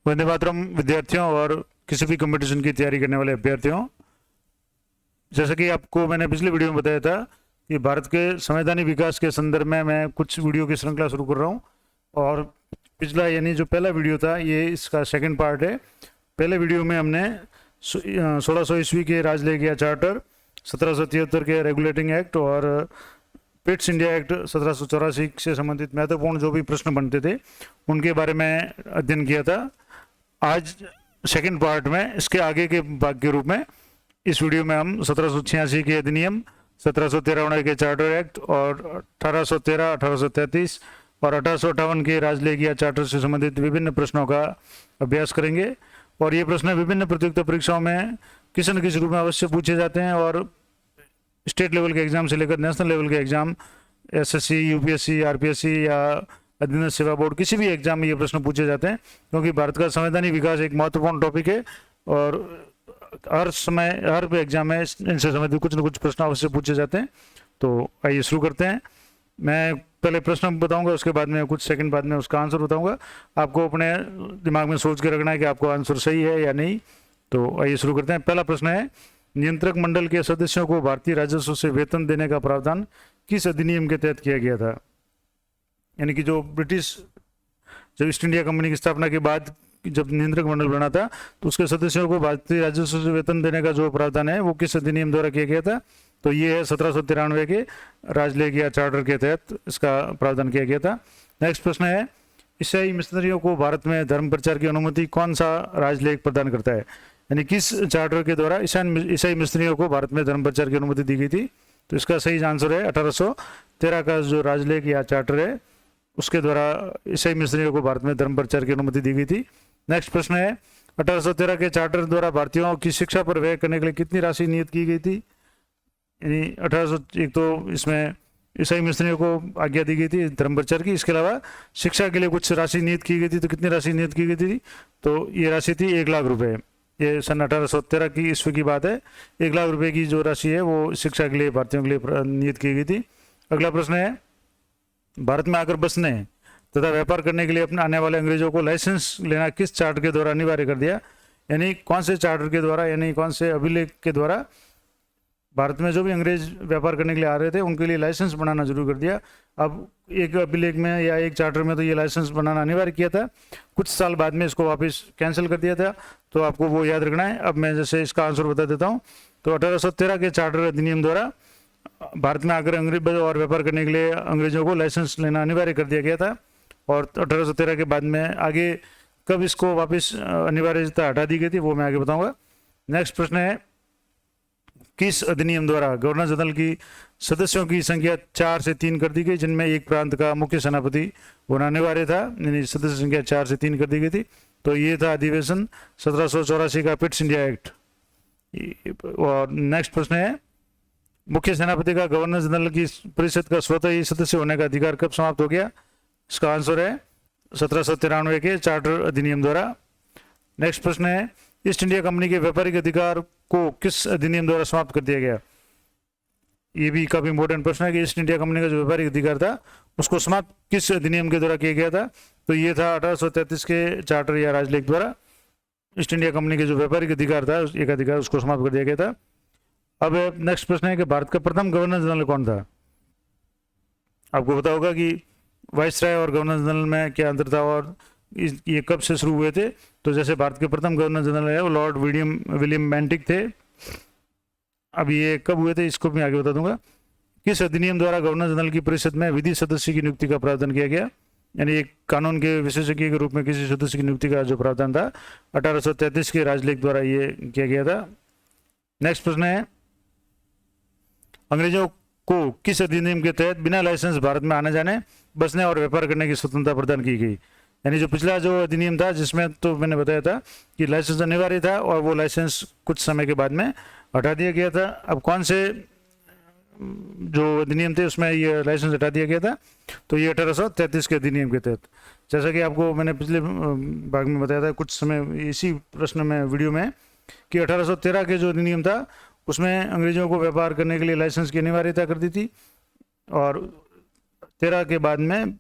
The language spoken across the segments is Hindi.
वंदे मातरम विद्यार्थियों और किसी भी कंपटीशन की तैयारी करने वाले अभ्यर्थियों, जैसा कि आपको मैंने पिछले वीडियो में बताया था कि भारत के संवैधानिक विकास के संदर्भ में मैं कुछ वीडियो की श्रृंखला शुरू कर रहा हूँ। और पिछला यानी जो पहला वीडियो था ये इसका सेकंड पार्ट है। पहले वीडियो में हमने 1600 ईस्वी के राजलेखिया चार्टर, 1773 के रेगुलेटिंग एक्ट और पिट्स इंडिया एक्ट 1784 से संबंधित महत्वपूर्ण जो भी प्रश्न बनते थे उनके बारे में अध्ययन किया था। आज सेकंड पार्ट में इसके आगे के भाग के रूप में इस वीडियो में हम 1786 के अधिनियम, 1793 के चार्टर एक्ट और 1813, 1833 और 1858 के राजलेखिया चार्टर से संबंधित विभिन्न प्रश्नों का अभ्यास करेंगे। और ये प्रश्न विभिन्न प्रतियोगिता परीक्षाओं में किसी न किसी रूप में अवश्य पूछे जाते हैं और स्टेट लेवल के एग्जाम से लेकर नेशनल लेवल के एग्जाम, एसएससी, यूपीएससी, आरपीएससी या अधीनस्थ सेवा बोर्ड, किसी भी एग्जाम में ये प्रश्न पूछे जाते हैं, क्योंकि भारत का संवैधानिक विकास एक महत्वपूर्ण टॉपिक है और हर समय हर एग्जाम में इनसे संबंधित कुछ न कुछ प्रश्न अवश्य पूछे जाते हैं। तो आइए शुरू करते हैं। मैं पहले प्रश्न बताऊंगा, उसके बाद में कुछ सेकंड बाद में उसका आंसर बताऊंगा। आपको अपने दिमाग में सोच के रखना है कि आपको आंसर सही है या नहीं। तो आइए शुरू करते हैं। पहला प्रश्न है, नियंत्रक मंडल के सदस्यों को भारतीय राजस्व से वेतन देने का प्रावधान किस अधिनियम के तहत किया गया था? यानी कि जो ब्रिटिश जब ईस्ट इंडिया कंपनी की स्थापना के बाद जब नियंत्रक मंडल बना था तो उसके सदस्यों को भारतीय राजस्व से वेतन देने का जो प्रावधान है वो किस अधिनियम द्वारा किया गया था? तो ये है 1793 के राजलेखिया चार्टर के तहत इसका प्रावधान किया गया था। नेक्स्ट प्रश्न है, ईसाई मिशनरियों को भारत में धर्म प्रचार की अनुमति कौन सा राजलेख प्रदान करता है? यानी किस चार्टर के द्वारा ईसाई मिशनरियों को भारत में धर्म प्रचार की अनुमति दी गई थी? तो इसका सही आंसर है 1813 का जो राजलेख या चार्टर है उसके द्वारा ईसाई मिशनरियों को भारत में धर्म प्रचार की अनुमति दी गई थी। नेक्स्ट प्रश्न है, 1813 के चार्टर द्वारा भारतीयों की शिक्षा पर व्यय करने के लिए कितनी राशि नियत की गई थी? यानी 1801 तो इसमें ईसाई मिशनरियों को आज्ञा दी गई थी धर्म प्रचार की, इसके अलावा शिक्षा के लिए कुछ राशि नियत की गई थी। तो कितनी राशि नियत की गई थी? तो ये राशि थी 1 लाख रुपए। ये सन 1813 की ईस्वी की बात है। 1 लाख रुपए की जो राशि है वो शिक्षा के लिए भारतीयों के लिए नियत की गई थी। अगला प्रश्न है, भारत में आकर बसने तथा व्यापार करने के लिए अपने आने वाले अंग्रेजों को लाइसेंस लेना किस चार्टर के द्वारा अनिवार्य कर दिया? यानी कौन से चार्टर के द्वारा, यानी कौन से अभिलेख के द्वारा भारत में जो भी अंग्रेज व्यापार करने के लिए आ रहे थे उनके लिए लाइसेंस बनाना जरूर कर दिया। अब एक अभिलेख में या एक चार्टर में तो ये लाइसेंस बनाना अनिवार्य किया था, कुछ साल बाद में इसको वापस कैंसिल कर दिया था, तो आपको वो याद रखना है। अब मैं जैसे इसका आंसर बता देता हूँ। तो 1813 के चार्टर अधिनियम द्वारा भारत में आकर अंग्रेज और व्यापार करने के लिए अंग्रेजों को लाइसेंस लेना अनिवार्य कर दिया गया था। और 1813 के बाद में आगे कब इसको वापस अनिवार्यता हटा दी गई थी वो मैं आगे बताऊंगा। नेक्स्ट प्रश्न है, किस अधिनियम द्वारा गवर्नर जनरल की सदस्यों की संख्या 4 से 3 कर दी गई, जिनमें एक प्रांत का मुख्य सेनापति होना अनिवार्य था? यानी सदस्य संख्या 4 से 3 कर दी गई थी। तो ये था अधिवेशन 1784 का पिट्स इंडिया एक्ट। और नेक्स्ट प्रश्न है, मुख्य सेनापति का गवर्नर जनरल की परिषद का स्वतः ही सदस्य होने का अधिकार कब समाप्त हो गया? इसका आंसर है 1793 के चार्टर अधिनियम द्वारा। नेक्स्ट प्रश्न है, ईस्ट इंडिया कंपनी के व्यापारिक अधिकार को किस अधिनियम द्वारा समाप्त कर दिया गया? ये भी काफी इंपॉर्टेंट प्रश्न है कि ईस्ट इंडिया कंपनी का जो व्यापारिक अधिकार था उसको समाप्त किस अधिनियम के द्वारा किया गया था? तो ये था 1833 के चार्टर या राजलेख द्वारा ईस्ट इंडिया कंपनी के जो व्यापारिक अधिकार था, एक अधिकार उसको समाप्त कर दिया गया था। अब नेक्स्ट प्रश्न है कि भारत का प्रथम गवर्नर जनरल कौन था? आपको पता होगा कि वाइसराय और गवर्नर जनरल में क्या अंतर था और ये कब से शुरू हुए थे? तो जैसे भारत के प्रथम गवर्नर जनरल है वो लॉर्ड विलियम बेंटिक थे। अब ये कब हुए थे इसको मैं आगे बता दूंगा। किस अधिनियम द्वारा गवर्नर जनरल की परिषद में विधि सदस्य की नियुक्ति का प्रावधान किया गया? यानी एक कानून के विशेषज्ञ के रूप में किसी सदस्य की नियुक्ति का जो प्रावधान था 1833 के राजलेख द्वारा ये किया गया था। नेक्स्ट प्रश्न है, अंग्रेजों को किस अधिनियम के तहत बिना लाइसेंस भारत में आने जाने, बसने और व्यापार करने की स्वतंत्रता प्रदान की गई? यानी जो पिछला जो अधिनियम था जिसमें तो मैंने बताया था कि लाइसेंस अनिवार्य था और वो लाइसेंस कुछ समय के बाद में हटा दिया गया था। अब कौन से जो अधिनियम थे उसमें ये लाइसेंस हटा दिया गया था? तो ये 1833 के अधिनियम के तहत। जैसा कि आपको मैंने पिछले भाग में बताया था कुछ समय इसी प्रश्न में वीडियो में कि 1813 के जो अधिनियम था उसमें अंग्रेजों को व्यापार करने के लिए लाइसेंस की अनिवार्यता कर दी थी और 13 के बाद में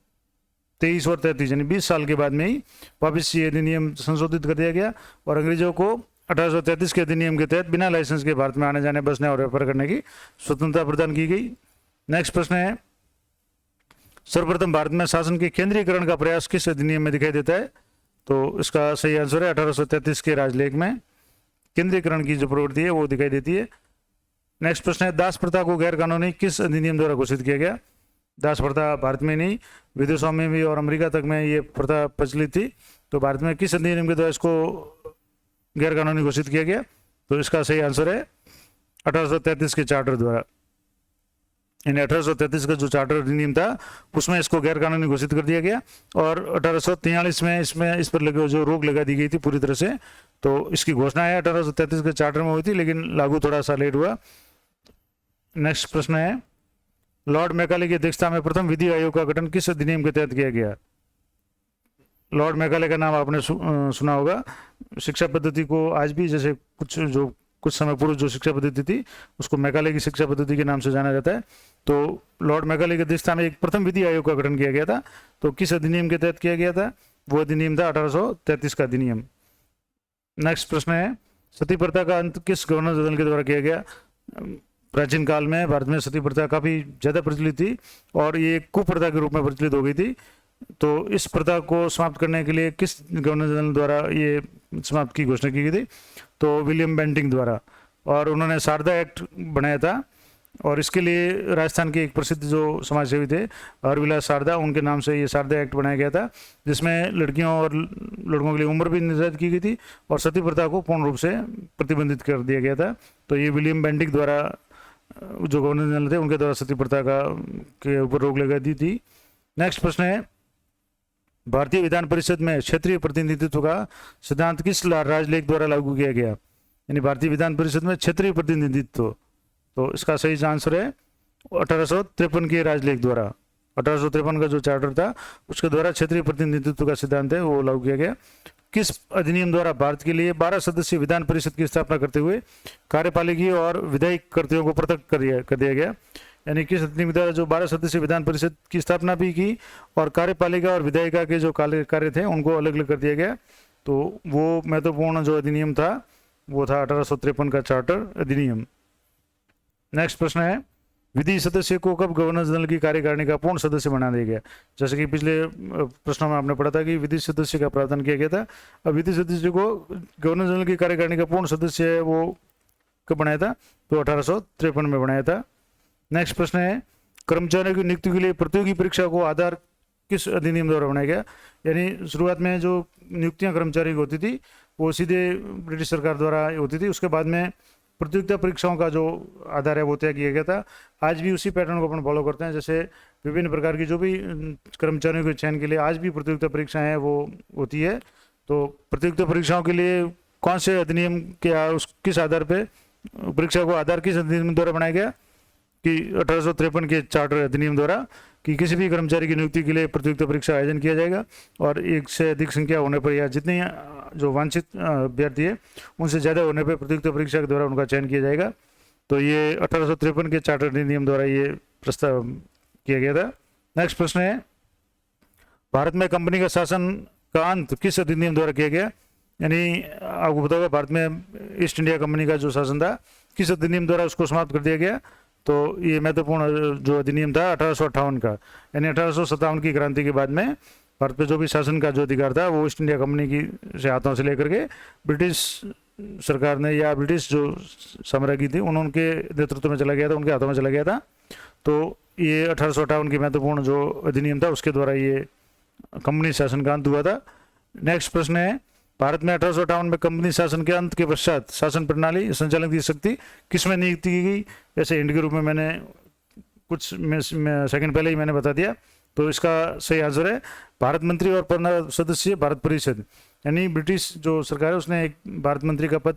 23 और 33 यानी 20 साल के बाद में ही वापस ये अधिनियम संशोधित कर दिया गया और अंग्रेजों को 1833 के अधिनियम के तहत बिना लाइसेंस के भारत में आने जाने, बसने और व्यापार करने की स्वतंत्रता प्रदान की गई। नेक्स्ट प्रश्न है, सर्वप्रथम भारत में शासन के केंद्रीकरण का प्रयास किस अधिनियम में दिखाई देता है? तो इसका सही आंसर है 1833 के राजलेख में केंद्रीकरण की जो प्रवृत्ति है वो दिखाई देती है। नेक्स्ट प्रश्न है, दास प्रथा को गैर कानूनी किस अधिनियम द्वारा घोषित किया गया? दास प्रथा भारत में नहीं, विदेशों में भी और अमेरिका तक में ये प्रथा प्रचलित थी। तो भारत में किस अधिनियम के द्वारा इसको गैर कानूनी घोषित किया गया? तो इसका सही आंसर है 1833 के चार्टर द्वारा। यानी 1833 का जो चार्टर अधिनियम था उसमें इसको गैर कानूनी घोषित कर दिया गया और 1843 में इस पर लगे जो रोक लगा दी गई थी पूरी तरह से। तो इसकी घोषणा है 1833 के चार्टर में हुई थी, लेकिन लागू थोड़ा सा लेट हुआ। नेक्स्ट प्रश्न है, लॉर्ड मैकाले की अध्यक्षता में प्रथम विधि आयोग का गठन किस अधिनियम के तहत किया गया? लॉर्ड मैकाले का नाम आपने सुना होगा। शिक्षा पद्धति को आज भी, जैसे कुछ समय पूर्व जो शिक्षा पद्धति थी उसको मैकाले की शिक्षा पद्धति के नाम से जाना जाता है। तो लॉर्ड मैकाले की अध्यक्षता में एक प्रथम विधि आयोग का गठन किया गया था। तो किस अधिनियम के तहत किया गया था? वो अधिनियम था 1833 का अधिनियम। नेक्स्ट प्रश्न है, सती प्रथा का अंत किस गवर्नर जनरल के द्वारा किया गया? प्राचीन काल में भारत में सती प्रथा काफ़ी ज़्यादा प्रचलित थी और ये कुप्रथा के रूप में प्रचलित हो गई थी। तो इस प्रथा को समाप्त करने के लिए किस गवर्नर जनरल द्वारा ये समाप्त की घोषणा की गई थी? तो विलियम बेंटिंग द्वारा। और उन्होंने शारदा एक्ट बनाया था और इसके लिए राजस्थान के एक प्रसिद्ध जो समाजसेवी थे हरविलास शारदा, उनके नाम से ये शारदा एक्ट बनाया गया था, जिसमें लड़कियों और लड़कों के लिए उम्र भी निर्धारित की गई थी और सती प्रथा को पूर्ण रूप से प्रतिबंधित कर दिया गया था। तो ये विलियम बेंटिंग द्वारा, जो गवर्नर जनरल थे, उनके द्वारा सती प्रथा के ऊपर रोक लगा दी थी। नेक्स्ट प्रश्न है, भारतीय विधान परिषद में क्षेत्रीय प्रतिनिधित्व का सिद्धांत किस राजलेख द्वारा लागू किया गया? यानी भारतीय विधान परिषद में क्षेत्रीय प्रतिनिधित्व, तो इसका सही आंसर है 1853 के राजलेख द्वारा। 1853 का जो चार्टर था उसके द्वारा क्षेत्रीय प्रतिनिधित्व का सिद्धांत है वो लागू किया गया। किस अधिनियम द्वारा भारत के लिए 12 सदस्यीय विधान परिषद की स्थापना करते हुए कार्यपालिकी और विधायिक कर्तव्यों को पृथक कर दिया गया? यानी किस अधिनियम द्वारा जो 12 सदस्यीय विधान परिषद की स्थापना भी की और कार्यपालिका और विधायिका के जो कार्य थे उनको अलग अलग कर दिया गया? तो वो महत्वपूर्ण जो अधिनियम था वो था 1853 का चार्टर अधिनियम। नेक्स्ट प्रश्न है, विधि सदस्य को कब गवर्नर जनरल की कार्यकारिणी का पूर्ण सदस्य बना दिया गया? जैसे कि पिछले प्रश्नों में आपने पढ़ा था कि विधि सदस्य का प्रावधान किया गया था। अब विधि सदस्य को गवर्नर जनरल की कार्यकारिणी का पूर्ण सदस्य है वो कब बनाया था? तो 1853 में बनाया था। नेक्स्ट प्रश्न है, कर्मचारियों की नियुक्ति के लिए प्रतियोगी परीक्षा को आधार किस अधिनियम द्वारा बनाया गया? यानी शुरुआत में जो नियुक्तियां कर्मचारी की होती थी वो सीधे ब्रिटिश सरकार द्वारा होती थी, उसके बाद में प्रतियोगिता परीक्षाओं का जो आधार है वो तय किया गया था। आज भी उसी पैटर्न को अपन फॉलो करते हैं। जैसे विभिन्न प्रकार की जो भी कर्मचारियों के चयन के लिए आज भी प्रतियोगिता परीक्षाएं हैं वो होती है। तो प्रतियोगिता परीक्षाओं के लिए कौन से अधिनियम के किस आधार पर परीक्षा को आधार किस अधिनियम द्वारा बनाया गया? कि 1853 के चार्टर अधिनियम द्वारा कि किसी भी कर्मचारी की नियुक्ति के लिए प्रतियोगिता परीक्षा आयोजन किया जाएगा और एक से अधिक संख्या होने पर या जितने जो वांछित अभ्यर्थी है उनसे ज़्यादा होने पर प्रतियोगिता परीक्षा के द्वारा उनका चयन किया जाएगा। तो ये 1853 के चार्टर अधिनियम द्वारा ये प्रस्ताव किया गया था। नेक्स्ट प्रश्न है, भारत में कंपनी का शासन का अंत किस अधिनियम द्वारा किया गया? यानी आपको पता होगा भारत में ईस्ट इंडिया कंपनी का जो शासन था किस अधिनियम द्वारा उसको समाप्त कर दिया गया? तो ये महत्वपूर्ण जो अधिनियम था 1858 का, यानी 1857 की क्रांति के बाद में भारत पे जो भी शासन का जो अधिकार था वो ईस्ट इंडिया कंपनी की से हाथों से लेकर के ब्रिटिश सरकार ने या ब्रिटिश जो साम्राज्य थी उनके नेतृत्व में चला गया था, उनके हाथों में चला गया था। तो ये 1858 की महत्वपूर्ण जो अधिनियम था उसके द्वारा ये कंपनी शासन का अंत हुआ था। नेक्स्ट प्रश्न है, भारत में 1858 में कंपनी शासन के अंत के पश्चात शासन प्रणाली संचालन की शक्ति किसमें नियुक्ति की गई? जैसे हिंट के रूप में मैंने कुछ सेकंड पहले ही मैंने बता दिया। तो इसका सही आंसर है भारत मंत्री और 15 सदस्यीय भारत परिषद। यानी ब्रिटिश जो सरकार है उसने एक भारत मंत्री का पद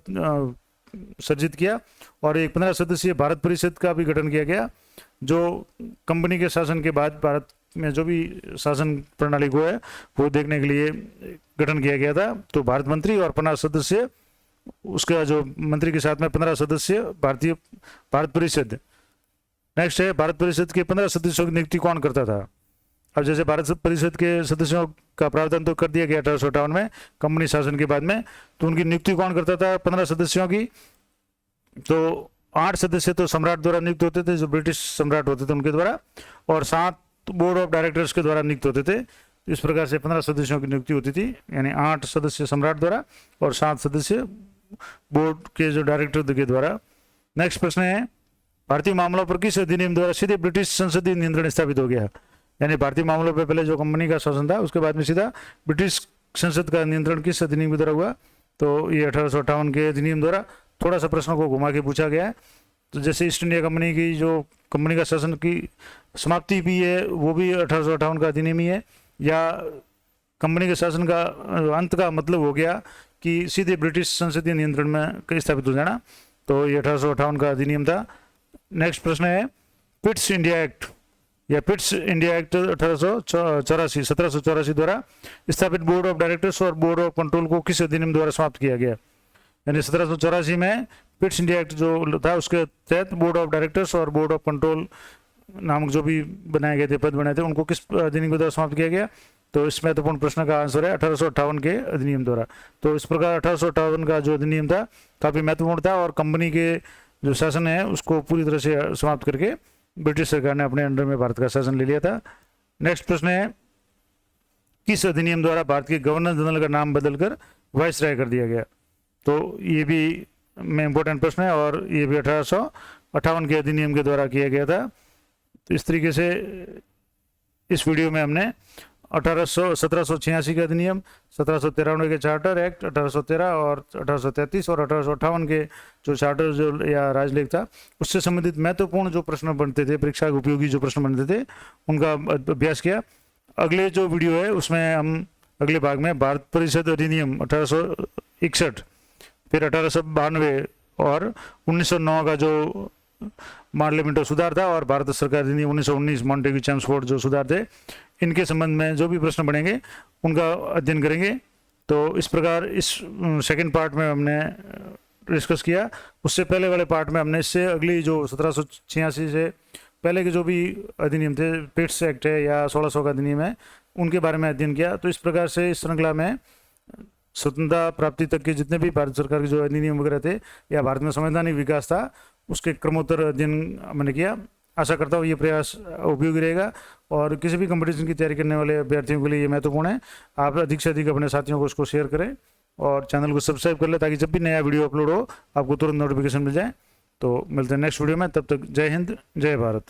सर्जित किया और एक 15 सदस्यीय भारत परिषद का भी गठन किया गया, जो कंपनी के शासन के बाद भारत में जो भी शासन प्रणाली को है वो देखने के लिए गठन किया गया था। तो भारत मंत्री और 15 सदस्य, उसका जो मंत्री के साथ में 15 सदस्य भारत परिषद। नेक्स्ट है, भारत परिषद के 15 सदस्यों की नियुक्ति कौन करता था? अब जैसे भारत परिषद के सदस्यों का प्रावधान तो कर दिया गया 1858 में कंपनी शासन के बाद में, तो उनकी नियुक्ति कौन करता था 15 सदस्यों की? तो 8 सदस्य तो सम्राट द्वारा नियुक्त होते थे, जो ब्रिटिश सम्राट होते थे उनके द्वारा, और 7 बोर्ड ऑफ डायरेक्टर्स के द्वारा नियुक्त होते थे। इस प्रकार से 15 सदस्यों की नियुक्ति होती थी, यानी 8 सदस्य सम्राट द्वारा और 7 सदस्य बोर्ड के जो डायरेक्टर के द्वारा। नेक्स्ट प्रश्न है, भारतीय मामलों पर किस अधिनियम द्वारा सीधे ब्रिटिश संसदीय नियंत्रण स्थापित हो गया? यानी भारतीय मामलों पर पहले जो कंपनी का शासन था, उसके बाद में सीधा ब्रिटिश संसद का नियंत्रण किस अधिनियम के द्वारा हुआ? तो ये 1858 के अधिनियम द्वारा। थोड़ा सा प्रश्नों को घुमा के पूछा गया है। तो जैसे ईस्ट इंडिया कंपनी की जो कंपनी का शासन की समाप्ति भी है, वो भी 1858 का अधिनियम ही है, या कंपनी के शासन का अंत का मतलब हो गया कि सीधे ब्रिटिश संसदीय नियंत्रण में स्थापित हो जाना, तो ये 1858 का अधिनियम था। नेक्स्ट प्रश्न है, पिट्स इंडिया एक्ट या पिट्स इंडिया एक्ट 1784 द्वारा स्थापित बोर्ड ऑफ डायरेक्टर्स और बोर्ड ऑफ कंट्रोल को किस अधिनियम द्वारा समाप्त किया गया? यानी 1784 में पिट्स इंडिया एक्ट जो था, उसके तहत बोर्ड ऑफ डायरेक्टर्स और बोर्ड ऑफ कंट्रोल नामक जो भी बनाए गए थे, पद बनाए थे, उनको किस अधिनियम के द्वारा समाप्त किया गया? तो इस महत्वपूर्ण प्रश्न का आंसर है 1858 के अधिनियम द्वारा। तो इस प्रकार 1858 का जो अधिनियम था काफ़ी महत्वपूर्ण था, और कंपनी के जो शासन है उसको पूरी तरह से समाप्त करके ब्रिटिश सरकार ने अपने अंडर में भारत का शासन ले लिया था। नेक्स्ट प्रश्न है, किस अधिनियम द्वारा भारत के गवर्नर जनरल का नाम बदलकर वाइसराय कर दिया गया? तो ये भी में इम्पोर्टेंट प्रश्न है, और ये भी 1858 के अधिनियम के द्वारा किया गया था। तो इस तरीके से इस वीडियो में हमने 1786 का अधिनियम, 1793 के चार्टर एक्ट 1813 और 1833 और 1858 के जो चार्टर जो या राजलेख था, उससे संबंधित महत्वपूर्ण जो प्रश्न बनते थे, परीक्षा के उपयोगी जो प्रश्न बनते थे, उनका अभ्यास किया। अगले जो वीडियो है उसमें हम अगले भाग में भारत परिषद अधिनियम 1861, फिर 1892 और 1909 का जो पार्लियामेंट सुधार था, और भारत सरकार अधिनियम 1919 मॉन्टेग्यू चेम्सफोर्ड जो सुधार थे, इनके संबंध में जो भी प्रश्न बनेंगे उनका अध्ययन करेंगे। तो इस प्रकार इस सेकंड पार्ट में हमने डिस्कस किया। उससे पहले वाले पार्ट में हमने इससे अगली जो 1786 से पहले के जो भी अधिनियम थे, पिट्स एक्ट है या 1600 का अधिनियम है, उनके बारे में अध्ययन किया। तो इस प्रकार से इस श्रृंखला में स्वतंत्रता प्राप्ति तक के जितने भी भारत सरकार के जो अधिनियम वगैरह थे या भारत में संवैधानिक विकास था, उसके क्रमोत्तर अध्ययन मैंने किया। आशा करता हूँ ये प्रयास उपयोगी रहेगा, और किसी भी कंपटीशन की तैयारी करने वाले अभ्यर्थियों के लिए ये महत्वपूर्ण है। आप अधिक से अधिक अपने साथियों को उसको शेयर करें और चैनल को सब्सक्राइब कर लें, ताकि जब भी नया वीडियो अपलोड हो आपको तुरंत नोटिफिकेशन मिल जाए। तो मिलते हैं नेक्स्ट वीडियो में, तब तक जय हिंद, जय भारत।